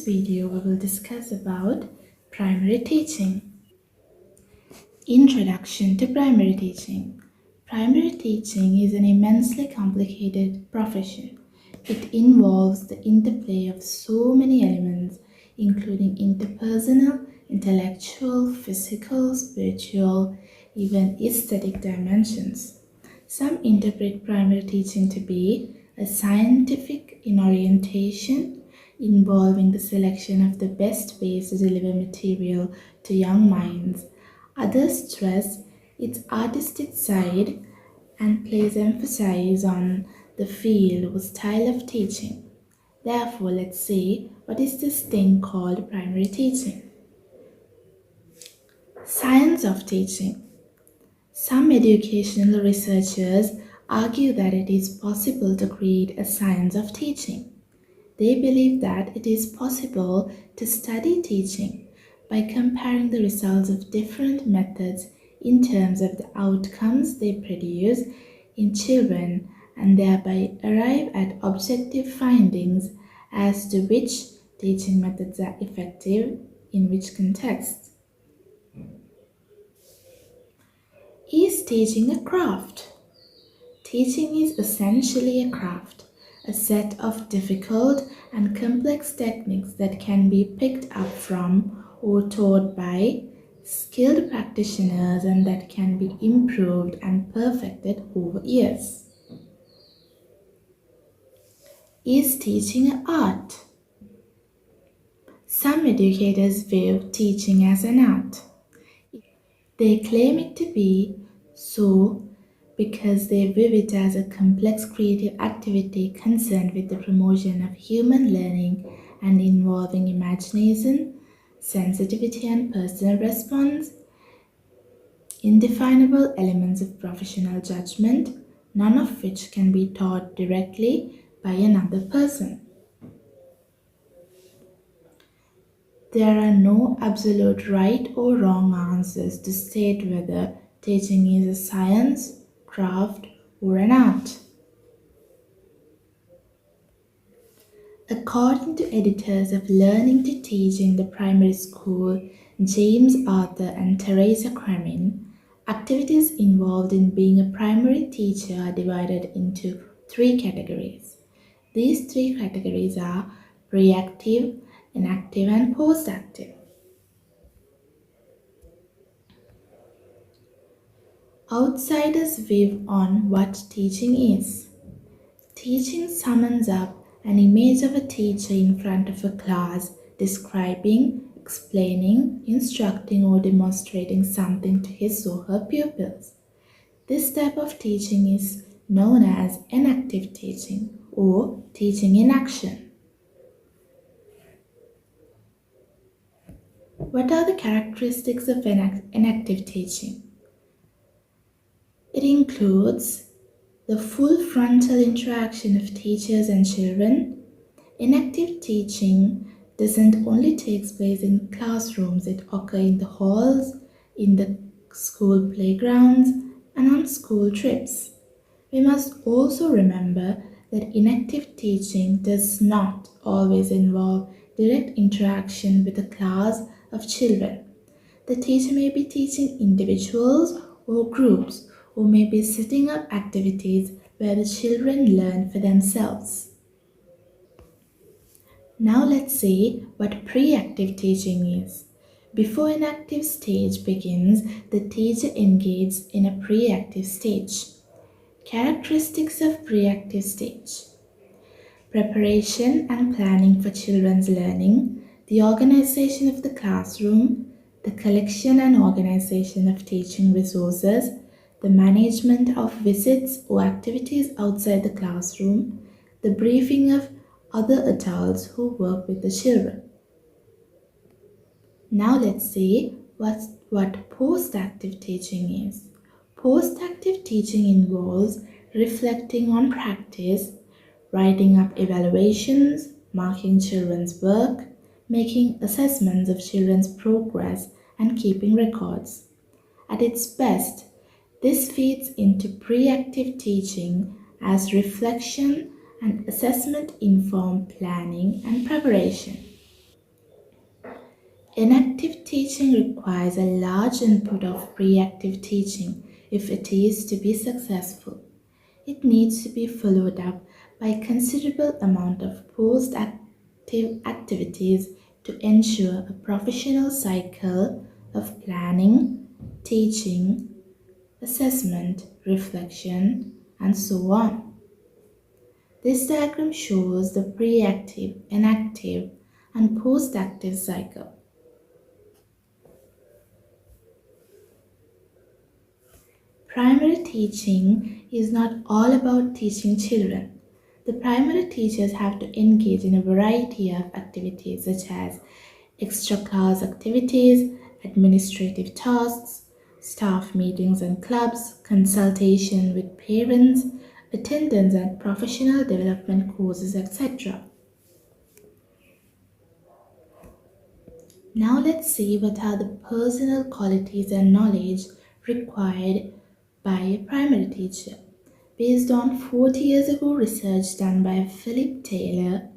video we will discuss about primary teaching. Introduction to primary teaching. Primary teaching is an immensely complicated profession. It involves the interplay of so many elements, including interpersonal, intellectual, physical, spiritual, even aesthetic dimensions. Some interpret primary teaching to be a scientific in orientation, involving the selection of the best ways to deliver material to young minds. Others stress its artistic side and place emphasis on the field or style of teaching. Therefore, let's see what is this thing called primary teaching? Science of teaching. Some educational researchers argue that it is possible to create a science of teaching. They believe that it is possible to study teaching by comparing the results of different methods in terms of the outcomes they produce in children and thereby arrive at objective findings as to which teaching methods are effective in which context. Is teaching a craft? Teaching is essentially a craft, a set of difficult and complex techniques that can be picked up from or taught by skilled practitioners and that can be improved and perfected over years. Is teaching an art? Some educators view teaching as an art. They claim it to be so because they view it as a complex creative activity concerned with the promotion of human learning and involving imagination, sensitivity, and personal response, indefinable elements of professional judgment, none of which can be taught directly by another person. There are no absolute right or wrong answers to state whether teaching is a science, craft, or an art. According to editors of Learning to Teach in the Primary School, James Arthur and Teresa Kremin, activities involved in being a primary teacher are divided into three categories. These three categories are pre-active, enactive, and post-active. Outsiders' view on what teaching is. Teaching summons up an image of a teacher in front of a class describing, explaining, instructing, or demonstrating something to his or her pupils. This type of teaching is known as enactive teaching or teaching in action. What are the characteristics of enactive teaching? It includes the full frontal interaction of teachers and children. Enactive teaching doesn't only take place in classrooms, it occurs in the halls, in the school playgrounds, and on school trips. We must also remember that enactive teaching does not always involve direct interaction with a class of children. The teacher may be teaching individuals or groups, or may be setting up activities where the children learn for themselves. Now let's see what pre-active teaching is. Before an active stage begins, the teacher engages in a pre-active stage. Characteristics of pre-active stage. Preparation and planning for children's learning, the organization of the classroom, the collection and organization of teaching resources, the management of visits or activities outside the classroom, the briefing of other adults who work with the children. Now let's see what post-active teaching is. Post-active teaching involves reflecting on practice, writing up evaluations, marking children's work, making assessments of children's progress, and keeping records. At its best, this feeds into pre-active teaching as reflection and assessment inform planning and preparation. Inactive teaching requires a large input of reactive teaching if it is to be successful. It needs to be followed up by a considerable amount of post-active activities to ensure a professional cycle of planning, teaching, assessment, reflection, and so on. This diagram shows the pre-active, inactive, and post-active cycle. Primary teaching is not all about teaching children. The primary teachers have to engage in a variety of activities such as extra class activities, administrative tasks, staff meetings and clubs, consultation with parents, attendance at professional development courses, etc. Now let's see what are the personal qualities and knowledge required by a primary teacher. Based on 40 years ago research done by Philip Taylor,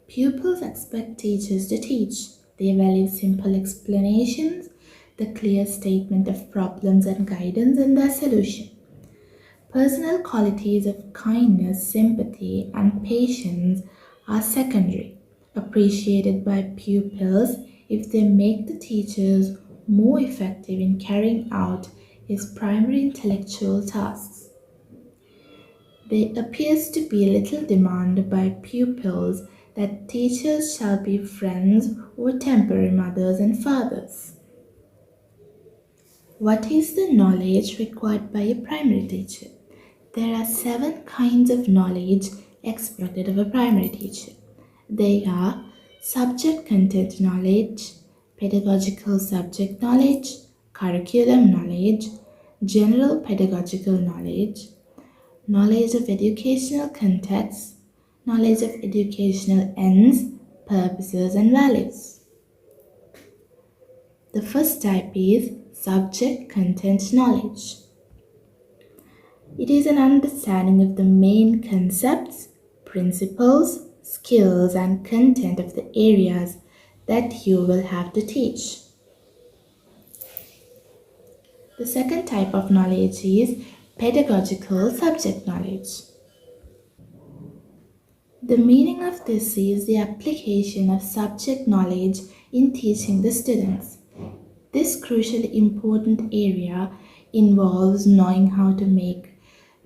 pupils expect teachers to teach. They value simple explanations, the clear statement of problems and guidance in their solution. Personal qualities of kindness, sympathy, and patience are secondary, appreciated by pupils if they make the teachers more effective in carrying out his primary intellectual tasks. There appears to be little demand by pupils that teachers shall be friends or temporary mothers and fathers. What is the knowledge required by a primary teacher? There are 7 kinds of knowledge expected of a primary teacher. They are subject content knowledge, pedagogical subject knowledge, curriculum knowledge, general pedagogical knowledge, knowledge of educational context, knowledge of educational ends, purposes, and values. The first type is subject content knowledge. It is an understanding of the main concepts, principles, skills, and content of the areas that you will have to teach. The second type of knowledge is pedagogical subject knowledge. The meaning of this is the application of subject knowledge in teaching the students. This crucially important area involves knowing how to make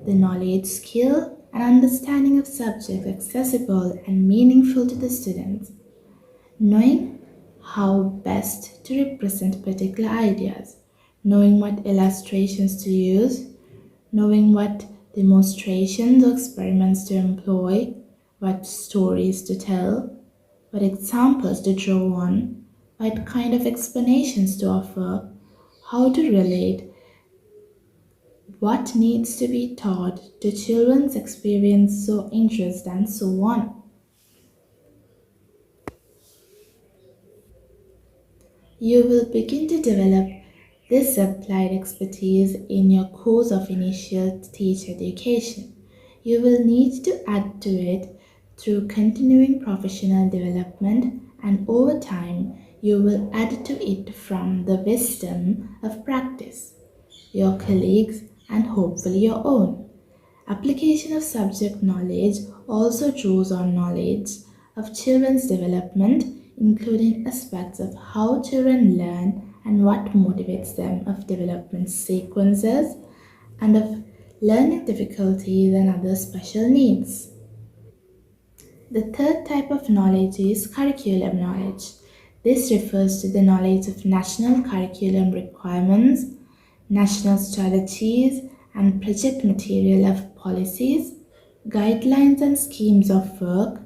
the knowledge, skill, and understanding of subjects accessible and meaningful to the students. Knowing how best to represent particular ideas, knowing what illustrations to use, knowing what demonstrations or experiments to employ, what stories to tell, what examples to draw on, what kind of explanations to offer, how to relate what needs to be taught to children's experience or interest, and so on. You will begin to develop this applied expertise in your course of initial teacher education. You will need to add to it through continuing professional development, and over time, you will add to it from the wisdom of practice, your colleagues, and hopefully your own. Application of subject knowledge also draws on knowledge of children's development, including aspects of how children learn and what motivates them, of development sequences, and of learning difficulties and other special needs. The third type of knowledge is curriculum knowledge. This refers to the knowledge of national curriculum requirements, national strategies, and project material of policies, guidelines and schemes of work,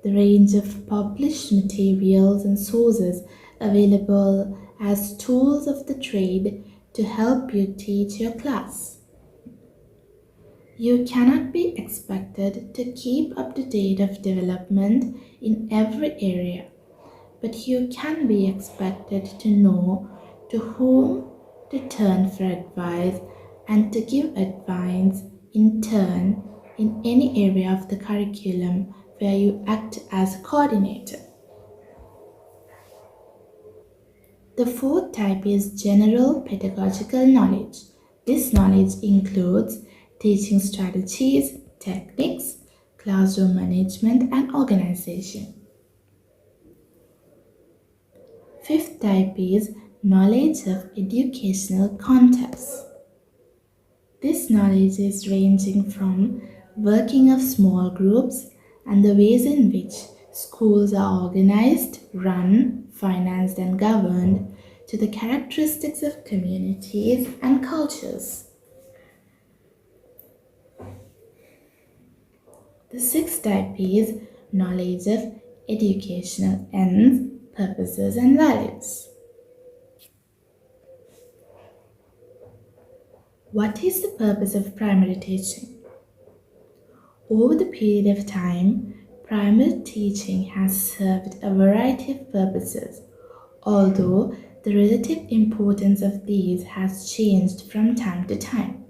the range of published materials and sources available as tools of the trade to help you teach your class. You cannot be expected to keep up to date of development in every area, but you can be expected to know to whom to turn for advice and to give advice in turn in any area of the curriculum where you act as a coordinator. The fourth type is general pedagogical knowledge. This knowledge includes teaching strategies, techniques, classroom management, and organization. Fifth type is knowledge of educational context. This knowledge is ranging from working of small groups and the ways in which schools are organized, run, financed, and governed to the characteristics of communities and cultures. The sixth type is knowledge of educational ends, purposes, and values. What is the purpose of primary teaching? Over the period of time, primary teaching has served a variety of purposes, although the relative importance of these has changed from time to time.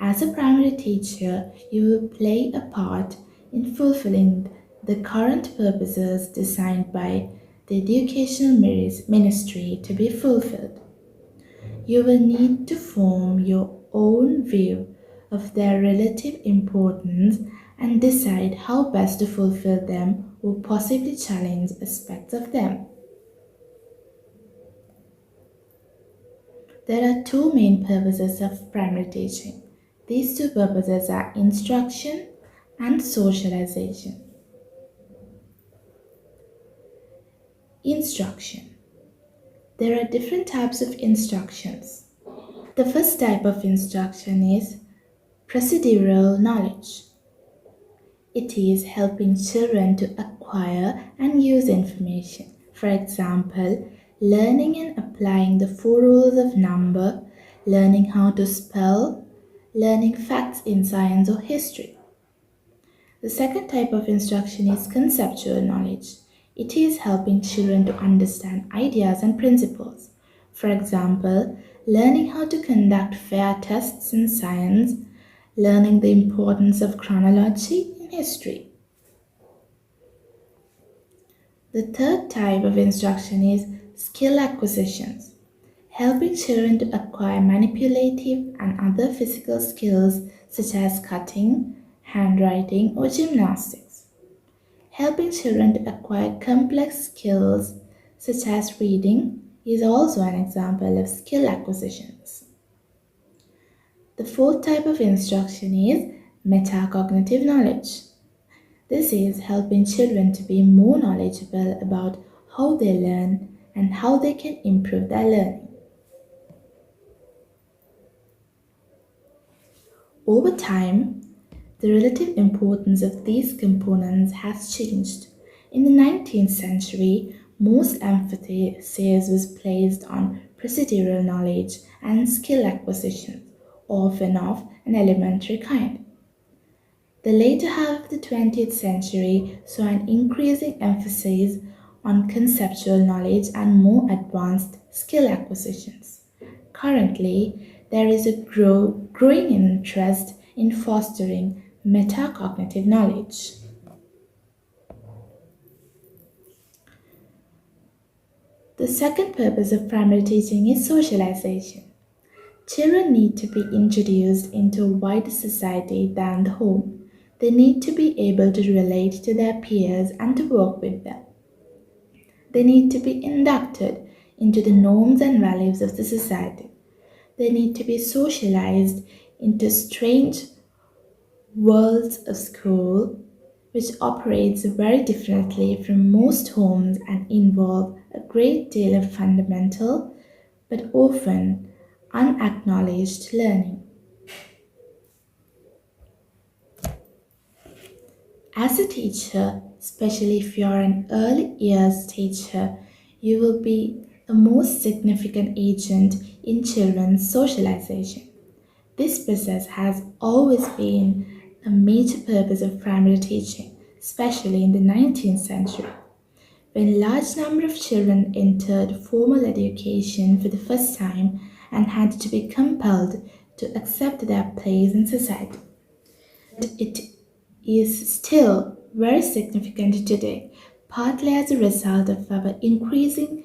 As a primary teacher, you will play a part in fulfilling the current purposes designed by the Educational Ministry to be fulfilled. You will need to form your own view of their relative importance and decide how best to fulfill them or possibly challenge aspects of them. There are two main purposes of primary teaching. These two purposes are instruction and socialization. Instruction. There are different types of instructions. The first type of instruction is procedural knowledge. It is helping children to acquire and use information. For example, learning and applying the four rules of number, learning how to spell, learning facts in science or history. The second type of instruction is conceptual knowledge. It is helping children to understand ideas and principles. For example, learning how to conduct fair tests in science, learning the importance of chronology in history. The third type of instruction is skill acquisitions, helping children to acquire manipulative and other physical skills such as cutting, handwriting, or gymnastics. Helping children to acquire complex skills such as reading is also an example of skill acquisitions. The fourth type of instruction is metacognitive knowledge. This is helping children to be more knowledgeable about how they learn and how they can improve their learning. Over time, the relative importance of these components has changed. In the 19th century, most emphasis was placed on procedural knowledge and skill acquisition, often of an elementary kind. The later half of the 20th century saw an increasing emphasis on conceptual knowledge and more advanced skill acquisitions. Currently, there is a growing interest in fostering metacognitive knowledge. The second purpose of primary teaching is socialization. Children need to be introduced into a wider society than the home. They need to be able to relate to their peers and to work with them. They need to be inducted into the norms and values of the society. They need to be socialized into strange worlds of school, which operates very differently from most homes and involve a great deal of fundamental but often unacknowledged learning. As a teacher, especially if you're an early years teacher, you will be the most significant agent in children's socialization. This process has always been a major purpose of primary teaching, especially in the 19th century, when a large number of children entered formal education for the first time and had to be compelled to accept their place in society. It is still very significant today, partly as a result of our increasing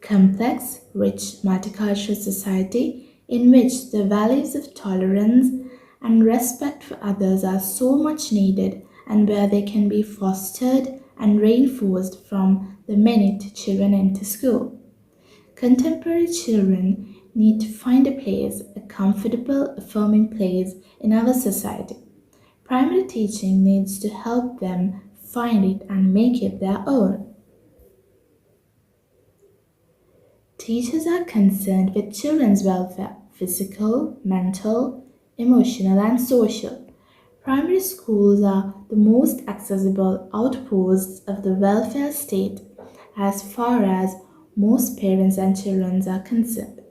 complex, rich, multicultural society in which the values of tolerance and respect for others are so much needed and where they can be fostered and reinforced from the minute children enter school. Contemporary children need to find a place, a comfortable, affirming place in our society. Primary teaching needs to help them find it and make it their own. Teachers are concerned with children's welfare physical, mental, emotional, and social. Primary schools are the most accessible outposts of the welfare state as far as most parents and children are concerned.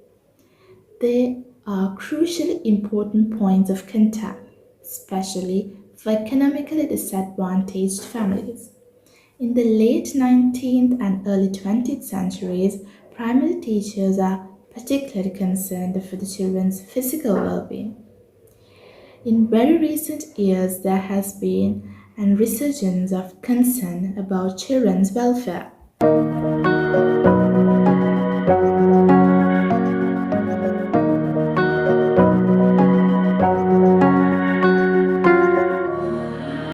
They are crucially important points of contact, especially for economically disadvantaged families. In the late 19th and early 20th centuries, primary teachers are particularly concerned for the children's physical well being. In very recent years, there has been a resurgence of concern about children's welfare.